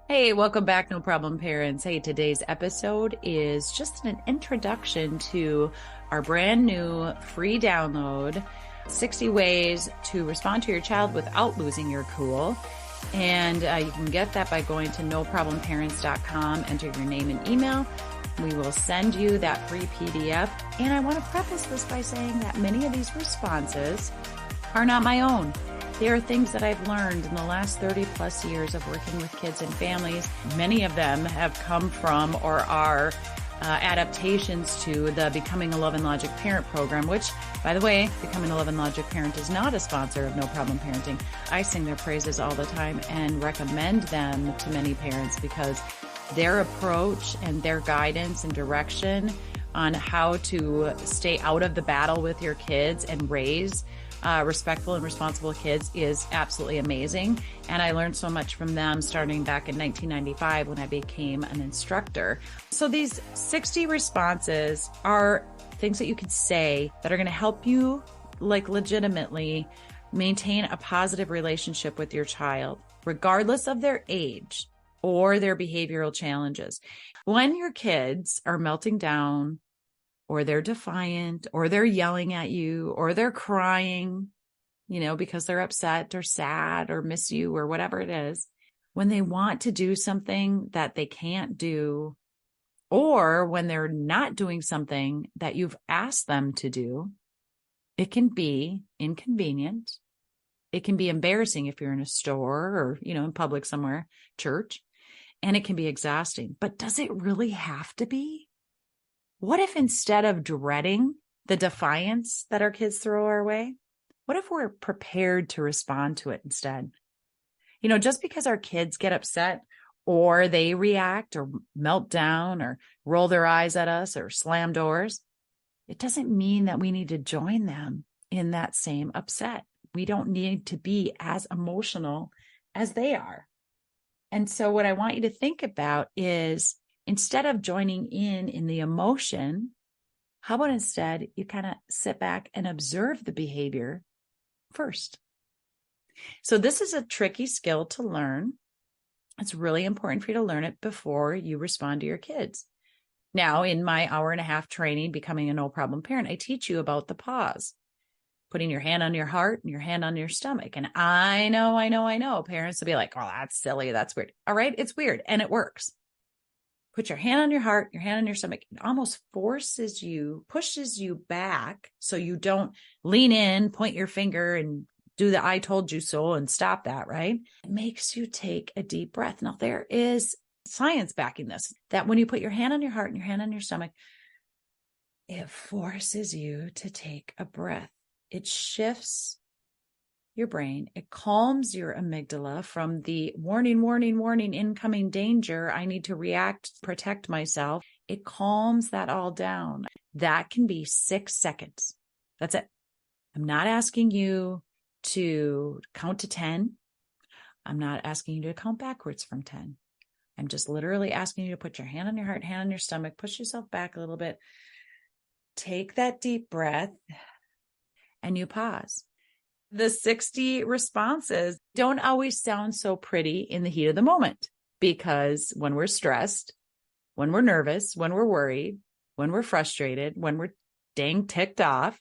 Hey, welcome back, No Problem Parents. Hey, today's episode is just an introduction to our brand new free download, 60 ways to respond to your child without losing your cool. And you can get that by going to noproblemparents.com, enter your name and email. We will send you that free PDF. And I want to preface this by saying that many of these responses are not my own. They are things that I've learned in the last 30 plus years of working with kids and families. Many of them have come from or are adaptations to the Becoming a Love and Logic Parent program, which, by the way, Becoming a Love and Logic Parent is not a sponsor of No Problem Parenting. I sing their praises all the time and recommend them to many parents because their approach and their guidance and direction on how to stay out of the battle with your kids and raise respectful and responsible kids is absolutely amazing. And I learned so much from them starting back in 1995 when I became an instructor. So these 60 responses are things that you can say that are going to help you legitimately maintain a positive relationship with your child, regardless of their age or their behavioral challenges. When your kids are melting down, or they're defiant, or they're yelling at you, or they're crying, because they're upset or sad or miss you or whatever it is, when they want to do something that they can't do, or when they're not doing something that you've asked them to do, it can be inconvenient. It can be embarrassing if you're in a store or, in public somewhere, church, and it can be exhausting. But does it really have to be? What if instead of dreading the defiance that our kids throw our way, what if we're prepared to respond to it instead? Just because our kids get upset or they react or melt down or roll their eyes at us or slam doors, it doesn't mean that we need to join them in that same upset. We don't need to be as emotional as they are. And so what I want you to think about is, instead of joining in the emotion, how about instead you kind of sit back and observe the behavior first? So this is a tricky skill to learn. It's really important for you to learn it before you respond to your kids. Now, in my hour-and-a-half training, Becoming a No Problem Parent, I teach you about the pause, putting your hand on your heart and your hand on your stomach. And I know, parents will be like, oh, that's silly. That's weird. All right, it's weird. And it works. Put your hand on your heart, your hand on your stomach. It almost pushes you back so you don't lean in, point your finger and do the I told you so and stop that, right? It makes you take a deep breath. Now, there is science backing this, that when you put your hand on your heart and your hand on your stomach, it forces you to take a breath. It shifts your brain. It calms your amygdala from the warning, incoming danger. I need to react, protect myself. It calms that all down. That can be 6 seconds. That's it. I'm not asking you to count to 10. I'm not asking you to count backwards from 10. I'm just literally asking you to put your hand on your heart, hand on your stomach, push yourself back a little bit, take that deep breath, and you pause. The 60 responses don't always sound so pretty in the heat of the moment, because when we're stressed, when we're nervous, when we're worried, when we're frustrated, when we're dang ticked off,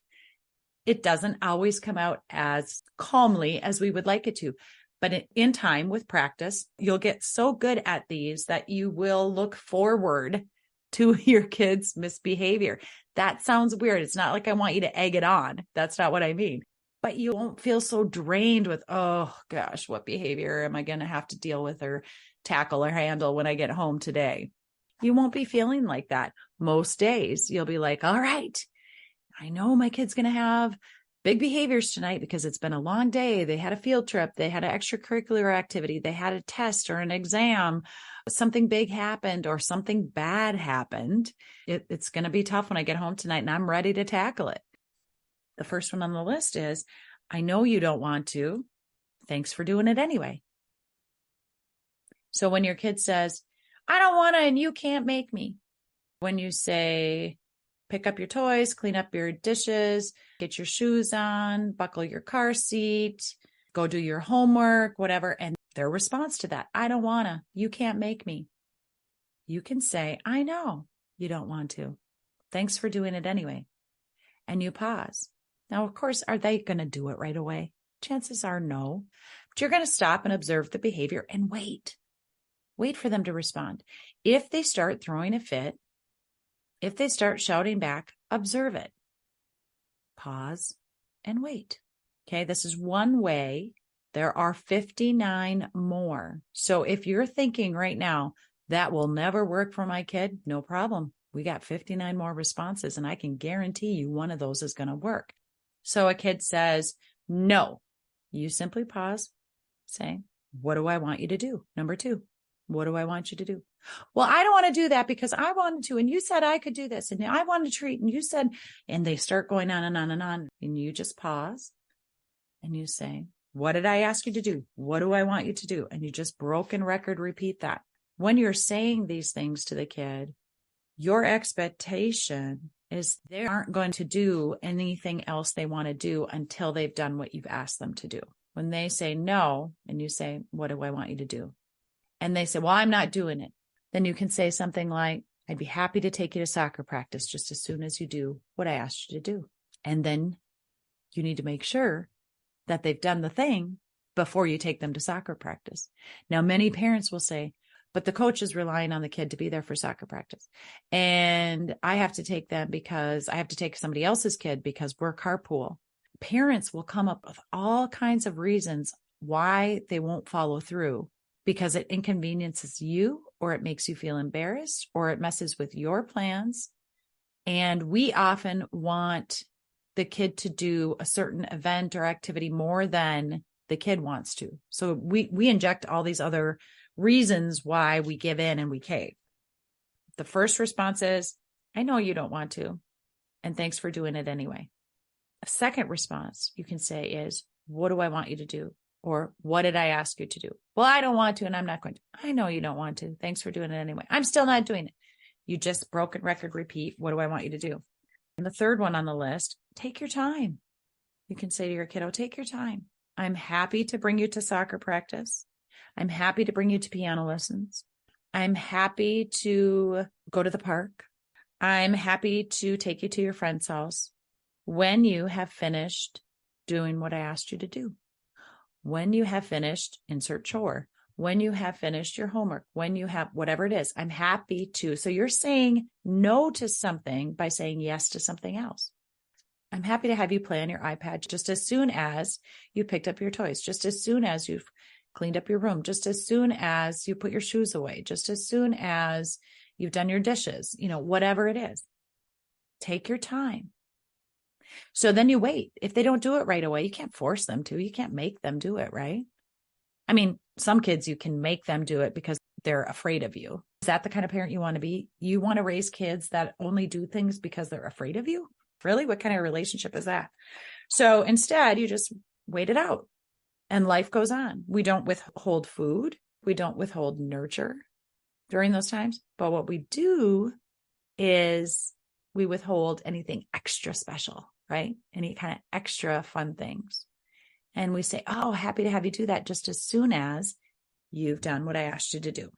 it doesn't always come out as calmly as we would like it to. But in time, with practice, you'll get so good at these that you will look forward to your kids' misbehavior. That sounds weird. It's not like I want you to egg it on. That's not what I mean. But you won't feel so drained with, oh gosh, what behavior am I going to have to deal with or tackle or handle when I get home today? You won't be feeling like that. Most days you'll be like, all right, I know my kid's going to have big behaviors tonight because it's been a long day. They had a field trip. They had an extracurricular activity. They had a test or an exam. Something big happened or something bad happened. It's going to be tough when I get home tonight and I'm ready to tackle it. The first one on the list is, I know you don't want to. Thanks for doing it anyway. So when your kid says, I don't want to and you can't make me. When you say, pick up your toys, clean up your dishes, get your shoes on, buckle your car seat, go do your homework, whatever. And Their response to that, I don't want to. You can't make me. You can say, I know you don't want to. Thanks for doing it anyway. And you pause. Now, of course, are they going to do it right away? Chances are no. But you're going to stop and observe the behavior and wait. Wait for them to respond. If they start throwing a fit, if they start shouting back, observe it. Pause and wait. Okay, this is one way. There are 59 more. So if you're thinking right now, that will never work for my kid, no problem. We got 59 more responses, and I can guarantee you one of those is going to work. So a kid says, no. You simply pause, say, what do I want you to do? Number 2, what do I want you to do? Well, I don't want to do that because I wanted to, and you said I could do this, and I wanted to treat, and you said, and they start going on and on and on, and you just pause, and you say, what did I ask you to do? What do I want you to do? And you just broken record repeat that. When you're saying these things to the kid, your expectation is they aren't going to do anything else they want to do until they've done what you've asked them to do. When they say no, and you say, what do I want you to do? And they say, well, I'm not doing it. Then you can say something like, I'd be happy to take you to soccer practice just as soon as you do what I asked you to do. And then you need to make sure that they've done the thing before you take them to soccer practice. Now, many parents will say, but the coach is relying on the kid to be there for soccer practice. And I have to take them because I have to take somebody else's kid because we're carpool. Parents will come up with all kinds of reasons why they won't follow through because it inconveniences you, or it makes you feel embarrassed, or it messes with your plans. And we often want the kid to do a certain event or activity more than the kid wants to. So we inject all these other reasons why we give in and we cave. The first response is, I know you don't want to, and thanks for doing it anyway. A second response you can say is, what do I want you to do? Or what did I ask you to do? Well, I don't want to, and I'm not going to. I know you don't want to. Thanks for doing it anyway. I'm still not doing it. You just broken record repeat. What do I want you to do? And the third one on the list, take your time. You can say to your kiddo, take your time. I'm happy to bring you to soccer practice. I'm happy to bring you to piano lessons. I'm happy to go to the park. I'm happy to take you to your friend's house when you have finished doing what I asked you to do. When you have finished, insert chore. When you have finished your homework, when you have whatever it is, I'm happy to. So you're saying no to something by saying yes to something else. I'm happy to have you play on your iPad just as soon as you picked up your toys, just as soon as you've cleaned up your room, just as soon as you put your shoes away, just as soon as you've done your dishes, whatever it is. Take your time. So then you wait. If they don't do it right away, you can't force them to. You can't make them do it, right? I mean, some kids you can make them do it because they're afraid of you. Is that the kind of parent you want to be? You want to raise kids that only do things because they're afraid of you? Really? What kind of relationship is that? So instead, you just wait it out and life goes on. We don't withhold food. We don't withhold nurture during those times. But what we do is we withhold anything extra special, right? Any kind of extra fun things. And we say, oh, happy to have you do that just as soon as you've done what I asked you to do.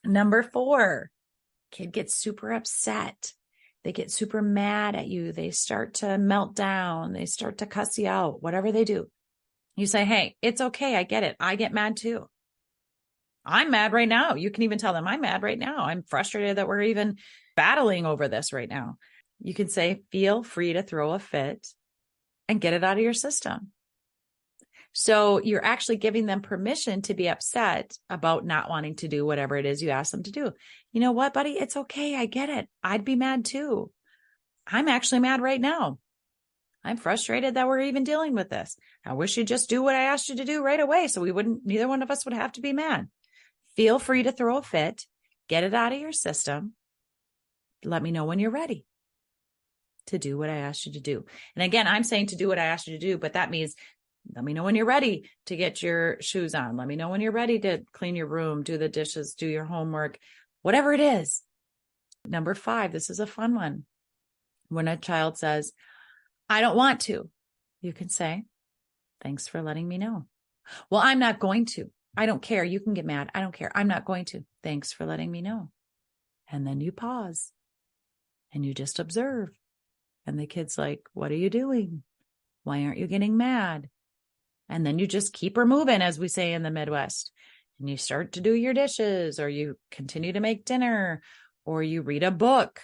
Number 4, kid gets super upset. They get super mad at you. They start to melt down. They start to cuss you out, whatever they do. You say, hey, it's okay. I get it. I get mad too. I'm mad right now. You can even tell them I'm mad right now. I'm frustrated that we're even battling over this right now. You can say, feel free to throw a fit and get it out of your system. So you're actually giving them permission to be upset about not wanting to do whatever it is you ask them to do. You know what, buddy? It's okay. I get it. I'd be mad too. I'm actually mad right now. I'm frustrated that we're even dealing with this. I wish you'd just do what I asked you to do right away so neither one of us would have to be mad. Feel free to throw a fit. Get it out of your system. Let me know when you're ready to do what I asked you to do. And again, I'm saying to do what I asked you to do, but that means let me know when you're ready to get your shoes on. Let me know when you're ready to clean your room, do the dishes, do your homework, whatever it is. Number 5, this is a fun one. When a child says, I don't want to, you can say, thanks for letting me know. Well, I'm not going to. I don't care. You can get mad. I don't care. I'm not going to. Thanks for letting me know. And then you pause and you just observe. And the kid's like, what are you doing? Why aren't you getting mad? And then you just keep her moving, as we say in the Midwest. And you start to do your dishes, or you continue to make dinner, or you read a book.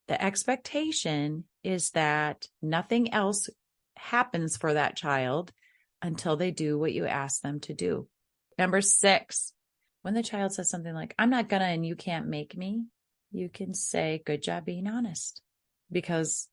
The expectation is that nothing else happens for that child until they do what you ask them to do. Number 6, when the child says something like, I'm not gonna, and you can't make me, you can say, good job being honest, because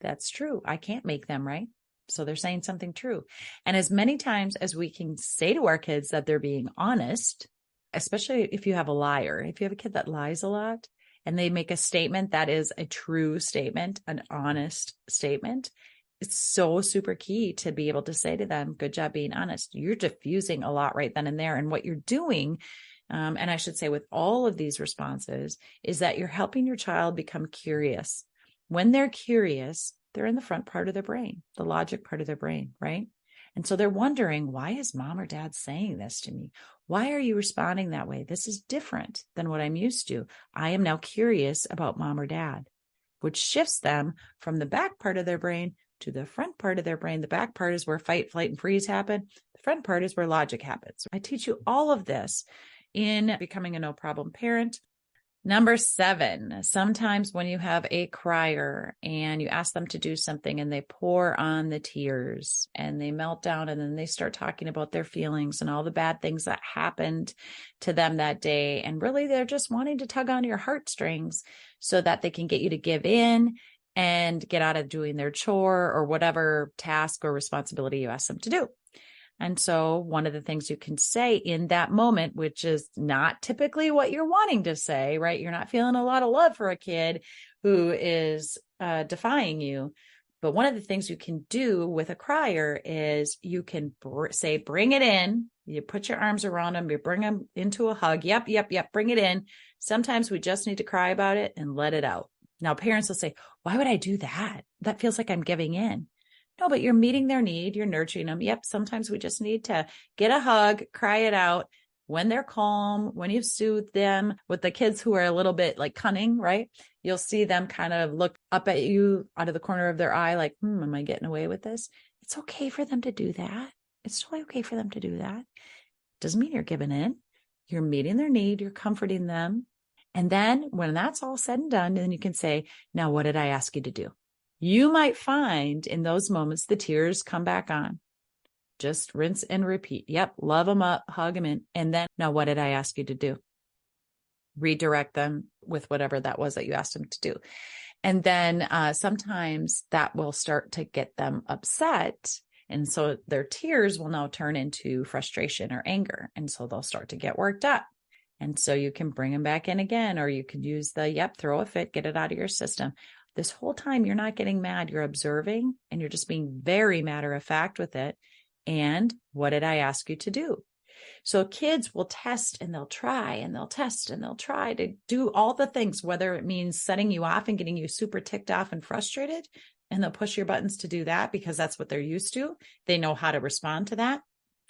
that's true. I can't make them, right? So they're saying something true. And as many times as we can say to our kids that they're being honest, especially if you have a liar, if you have a kid that lies a lot and they make a statement that is a true statement, an honest statement, it's so super key to be able to say to them, good job being honest. You're diffusing a lot right then and there. And what you're doing, and I should say with all of these responses, is that you're helping your child become curious. When they're curious, they're in the front part of their brain, the logic part of their brain, right? And so they're wondering, why is mom or dad saying this to me? Why are you responding that way? This is different than what I'm used to. I am now curious about mom or dad, which shifts them from the back part of their brain to the front part of their brain. The back part is where fight, flight, and freeze happen. The front part is where logic happens. I teach you all of this in Becoming a No Problem Parent. Number 7, sometimes when you have a crier and you ask them to do something and they pour on the tears and they melt down, and then they start talking about their feelings and all the bad things that happened to them that day. And really, they're just wanting to tug on your heartstrings so that they can get you to give in and get out of doing their chore or whatever task or responsibility you ask them to do. And so one of the things you can say in that moment, which is not typically what you're wanting to say, right? You're not feeling a lot of love for a kid who is defying you. But one of the things you can do with a crier is you can say, bring it in. You put your arms around them, you bring them into a hug. Yep, bring it in. Sometimes we just need to cry about it and let it out. Now, parents will say, why would I do that? That feels like I'm giving in. No, but you're meeting their need. You're nurturing them. Yep. Sometimes we just need to get a hug, cry it out when they're calm, when you've soothed them. With the kids who are a little bit like cunning, right? You'll see them kind of look up at you out of the corner of their eye like, am I getting away with this? It's okay for them to do that. It's totally okay for them to do that. Doesn't mean you're giving in. You're meeting their need. You're comforting them. And then when that's all said and done, then you can say, now, what did I ask you to do? You might find in those moments, the tears come back on. Just rinse and repeat. Yep. Love them up, hug them in. And then, now what did I ask you to do? Redirect them with whatever that was that you asked them to do. And then sometimes that will start to get them upset. And so their tears will now turn into frustration or anger. And so they'll start to get worked up. And so you can bring them back in again, or you could use the, throw a fit, get it out of your system. This whole time, you're not getting mad. You're observing and you're just being very matter of fact with it. And what did I ask you to do? So kids will test and they'll try and they'll test and they'll try to do all the things, whether it means setting you off and getting you super ticked off and frustrated. And they'll push your buttons to do that because that's what they're used to. They know how to respond to that.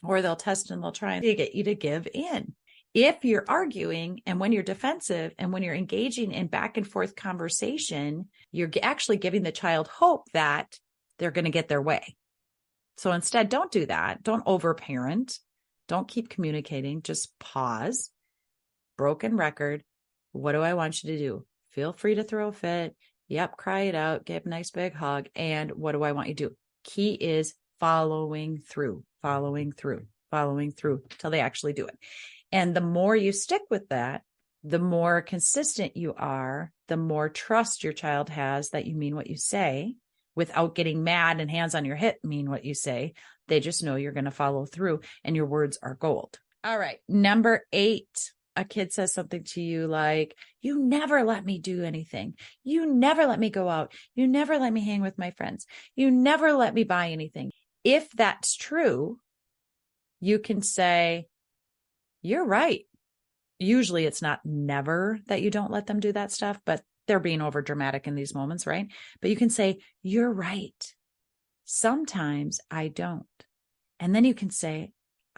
Or they'll test and they'll try to get you to give in. If you're arguing and when you're defensive and when you're engaging in back and forth conversation, you're actually giving the child hope that they're going to get their way. So instead, don't do that. Don't overparent. Don't keep communicating. Just pause. Broken record. What do I want you to do? Feel free to throw a fit. Yep, cry it out. Give a nice big hug. And what do I want you to do? Key is following through till they actually do it. And the more you stick with that, the more consistent you are, the more trust your child has that you mean what you say without getting mad and hands on your hip mean what you say. They just know you're going to follow through and your words are gold. All right. Number 8, a kid says something to you like, you never let me do anything. You never let me go out. You never let me hang with my friends. You never let me buy anything. If that's true, you can say, you're right. Usually it's not never that you don't let them do that stuff, but they're being over dramatic in these moments, right? But you can say, you're right. Sometimes I don't. And then you can say,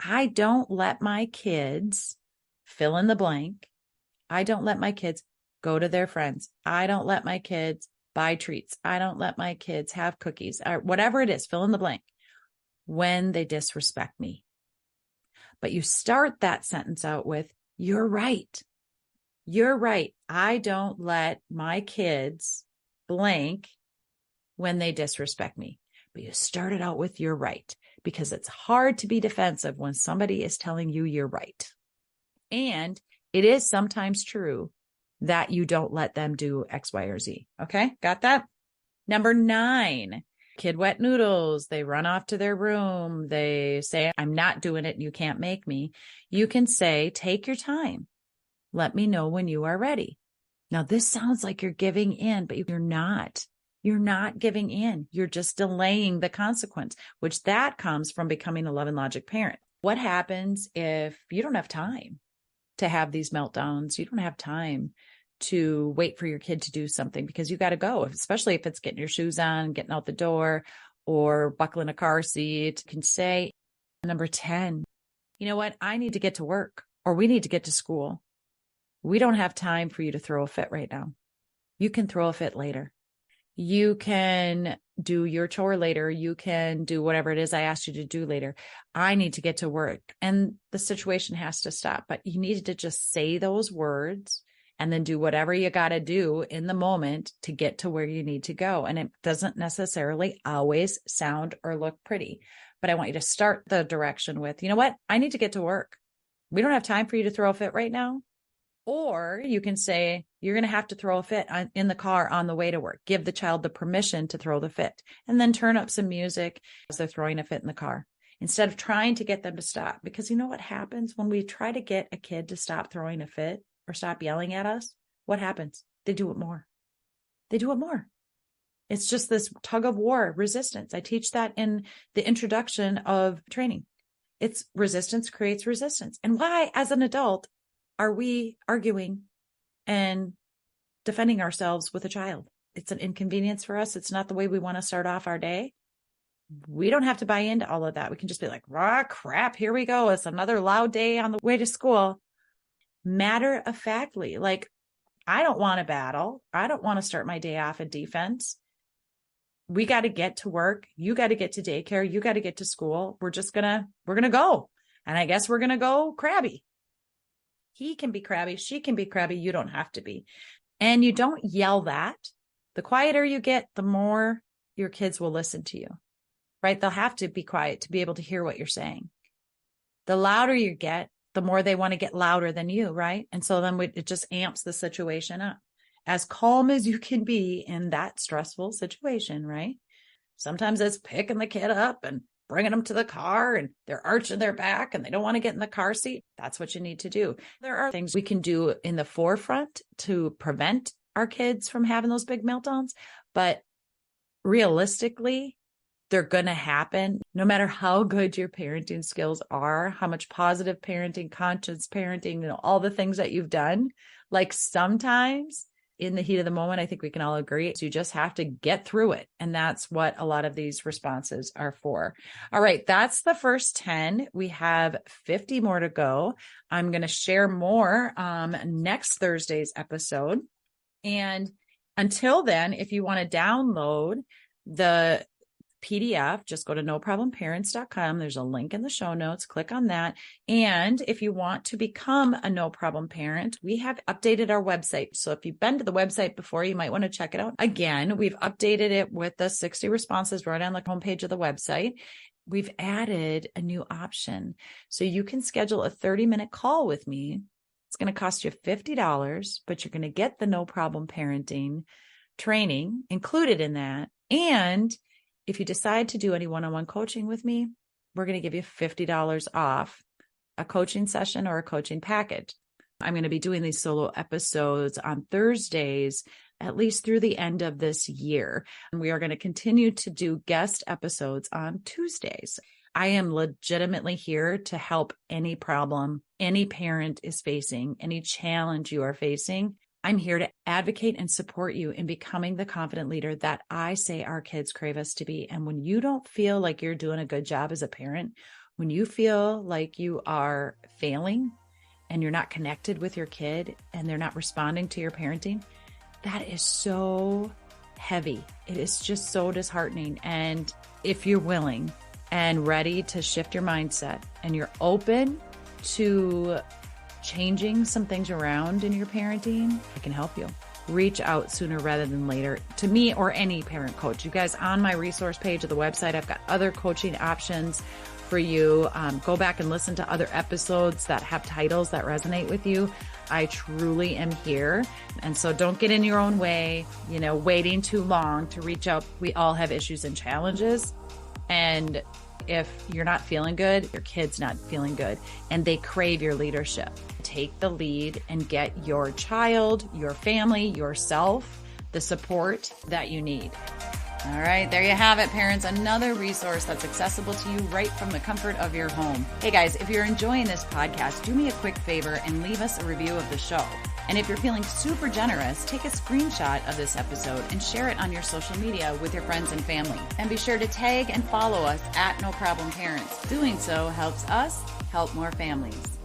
I don't let my kids fill in the blank. I don't let my kids go to their friends. I don't let my kids buy treats. I don't let my kids have cookies or whatever it is, fill in the blank, when they disrespect me. But you start that sentence out with, you're right. You're right. I don't let my kids blank when they disrespect me. But you start it out with you're right, because it's hard to be defensive when somebody is telling you you're right. And it is sometimes true that you don't let them do X, Y, or Z. Okay, got that? Number 9, kid wet noodles. They run off to their room. They say, I'm not doing it and you can't make me. You can say, take your time. Let me know when you are ready. Now, this sounds like you're giving in, but you're not. You're not giving in. You're just delaying the consequence, which that comes from becoming a love and logic parent. What happens if you don't have time to have these meltdowns? You don't have time to wait for your kid to do something because you got to go, especially if it's getting your shoes on, getting out the door, or buckling a car seat. You can say, number 10, you know what? I need to get to work, or we need to get to school. We don't have time for you to throw a fit right now. You can throw a fit later. You can do your chore later. You can do whatever it is I asked you to do later. I need to get to work. And the situation has to stop. But you need to just say those words and then do whatever you got to do in the moment to get to where you need to go. And it doesn't necessarily always sound or look pretty. But I want you to start the direction with, you know what? I need to get to work. We don't have time for you to throw a fit right now. Or you can say, you're going to have to throw a fit in the car on the way to work. Give the child the permission to throw the fit, and then turn up some music as they're throwing a fit in the car, instead of trying to get them to stop. Because you know what happens when we try to get a kid to stop throwing a fit or stop yelling at us? What happens? They do it more. They do it more. It's just this tug of war, resistance. I teach that in the introduction of training. It's resistance creates resistance. And why, as an adult, are we arguing and defending ourselves with a child? It's an inconvenience for us. It's not the way we want to start off our day. We don't have to buy into all of that. We can just be like, raw crap, here we go. It's another loud day on the way to school. Matter of factly, like, I don't want to battle. I don't want to start my day off in defense. We got to get to work. You got to get to daycare. You got to get to school. We're going to go. And I guess we're going to go crabby. He can be crabby. She can be crabby. You don't have to be. And you don't yell that. The quieter you get, the more your kids will listen to you, right? They'll have to be quiet to be able to hear what you're saying. The louder you get, the more they want to get louder than you, right? And so then it just amps the situation up. As calm as you can be in that stressful situation, right? Sometimes it's picking the kid up and bringing them to the car, and they're arching their back and they don't want to get in the car seat. That's what you need to do. There are things we can do in the forefront to prevent our kids from having those big meltdowns, but realistically, they're going to happen no matter how good your parenting skills are, how much positive parenting, conscious parenting, all the things that you've done. Like, sometimes in the heat of the moment, I think we can all agree, you just have to get through it. And that's what a lot of these responses are for. All right, that's the first 10. We have 50 more to go. I'm going to share more next Thursday's episode. And until then, if you want to download the PDF, just go to noproblemparents.com. There's a link in the show notes. Click on that. And if you want to become a No Problem Parent, we have updated our website. So if you've been to the website before, you might want to check it out. Again, we've updated it with the 60 responses right on the homepage of the website. We've added a new option. So you can schedule a 30-minute call with me. It's going to cost you $50, but you're going to get the No Problem Parenting training included in that. And if you decide to do any one-on-one coaching with me, we're going to give you $50 off a coaching session or a coaching package. I'm going to be doing these solo episodes on Thursdays, at least through the end of this year. And we are going to continue to do guest episodes on Tuesdays. I am legitimately here to help any problem any parent is facing, any challenge you are facing. I'm here to advocate and support you in becoming the confident leader that I say our kids crave us to be. And when you don't feel like you're doing a good job as a parent, When you feel like you are failing and you're not connected with your kid and they're not responding to your parenting, that is so heavy. It is just so disheartening. And if you're willing and ready to shift your mindset and you're open to changing some things around in your parenting, I can help you. Reach out sooner rather than later to me or any parent coach. You guys, on my resource page of the website, I've got other coaching options for you. Go back and listen to other episodes that have titles that resonate with you. I truly am here. And so don't get in your own way, waiting too long to reach out. We all have issues and challenges. And if you're not feeling good, your kid's not feeling good, and they crave your leadership. Take the lead and get your child, your family, yourself, the support that you need. All right, there you have it, parents. Another resource that's accessible to you right from the comfort of your home. Hey guys, if you're enjoying this podcast, do me a quick favor and leave us a review of the show. And if you're feeling super generous, take a screenshot of this episode and share it on your social media with your friends and family. And be sure to tag and follow us at No Problem Parents. Doing so helps us help more families.